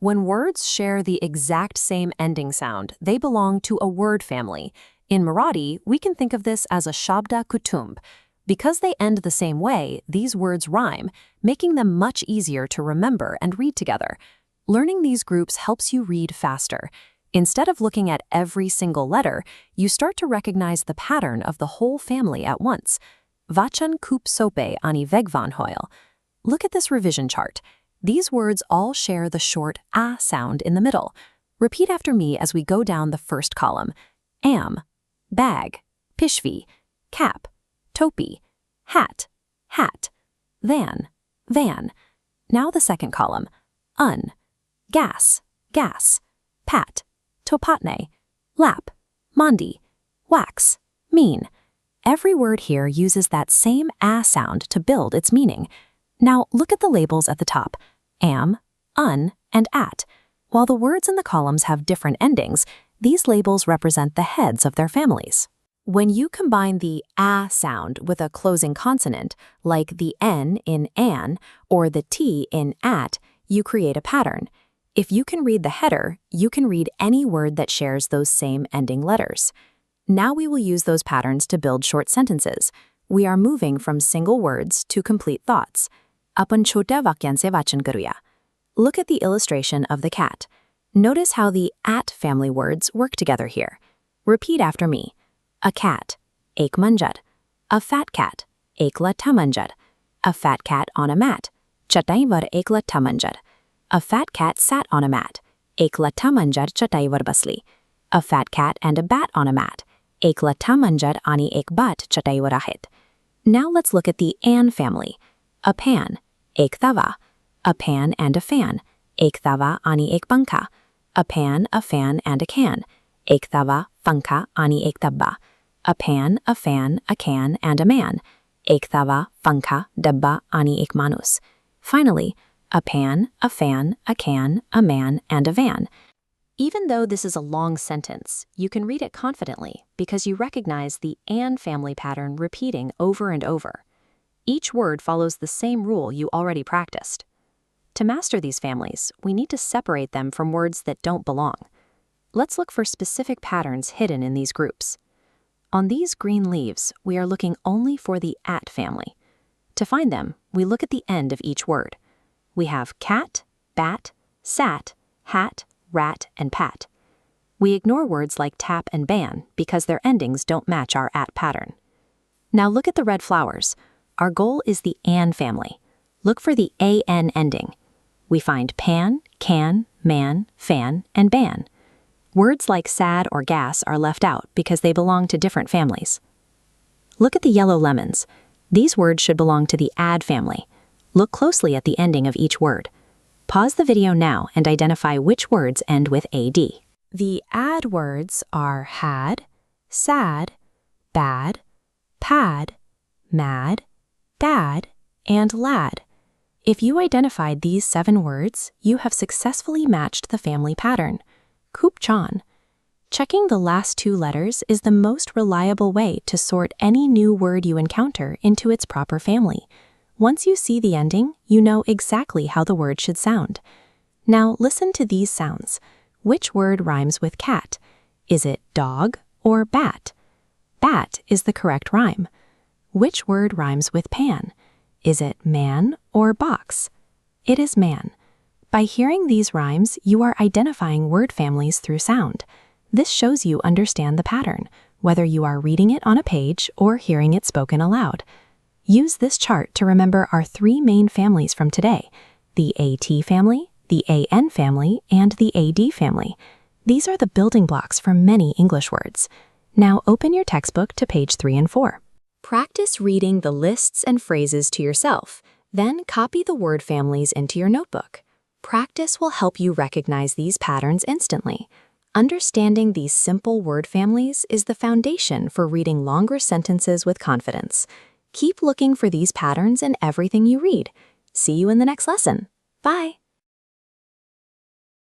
When words share the exact same ending sound, they belong to a word family. In Marathi, we can think of this as a Shabda Kutumb. Because they end the same way, these words rhyme, making them much easier to remember and read together. Learning these groups helps you read faster. Instead of looking at every single letter, you start to recognize the pattern of the whole family at once. Vachan kup sope ani vegvan hoil. Look at this revision chart. These words all share the short a sound in the middle. Repeat after me as we go down the first column. Am, bag, pishvi, cap, topi, hat, hat, van, van. Now the second column. Gas, gas, pat, topatne, lap, mandi, wax, mean. Every word here uses that same a sound to build its meaning. Now look at the labels at the top, am, and at. While the words in the columns have different endings, these labels represent the heads of their families. When you combine the a sound with a closing consonant, like the n in an or the t in at, you create a pattern. If you can read the header, you can read any word that shares those same ending letters. Now we will use those patterns to build short sentences. We are moving from single words to complete thoughts. Apan chota vakyanse vachan karuya. Look at the illustration of the cat. Notice how the at family words work together here. Repeat after me. A cat, ek manjad. A fat cat, ek latta manjad. A fat cat on a mat, chatai var ek latta manjad. A fat cat sat on a mat, ek latta manjad chatai var basli. A fat cat and a bat on a mat, ek latta manjad ani ek bat chatai var ahit. Now let's look at the an family. A pan, ek tava. A pan and a fan, ek tava ani ek panka. A pan, a fan, and a can, ek tava, panka ani ek tabba. A pan, a fan, a can, and a man, ek tava, panka, dabba ani ek manus. Finally, a pan, a fan, a can, a man, and a van. Even though this is a long sentence, you can read it confidently because you recognize the and family pattern repeating over and over. Each word follows the same rule you already practiced. To master these families, we need to separate them from words that don't belong. Let's look for specific patterns hidden in these groups. On these green leaves, we are looking only for the at family. To find them, we look at the end of each word. We have cat, bat, sat, hat, rat, and pat. We ignore words like tap and ban because their endings don't match our at pattern. Now look at the red flowers. Our goal is the an family. Look for the an ending. We find pan, can, man, fan, and ban. Words like sad or gas are left out because they belong to different families. Look at the yellow lemons. These words should belong to the ad family. Look closely at the ending of each word. Pause the video now and identify which words end with ad. The ad words are had, sad, bad, pad, mad, dad, and lad. If you identified these 7 words, you have successfully matched the family pattern. Kupchan. Checking the last 2 letters is the most reliable way to sort any new word you encounter into its proper family. Once you see the ending, you know exactly how the word should sound. Now listen to these sounds. Which word rhymes with cat? Is it dog or bat? Bat is the correct rhyme. Which word rhymes with pan? Is it man or box? It is man. By hearing these rhymes, you are identifying word families through sound. This shows you understand the pattern, whether you are reading it on a page or hearing it spoken aloud. Use this chart to remember our 3 main families from today: the AT family, the AN family, and the AD family. These are the building blocks for many English words. Now open your textbook to page 3 and 4. Practice reading the lists and phrases to yourself, then copy the word families into your notebook. Practice will help you recognize these patterns instantly. Understanding these simple word families is the foundation for reading longer sentences with confidence. Keep looking for these patterns in everything you read. See you in the next lesson. Bye!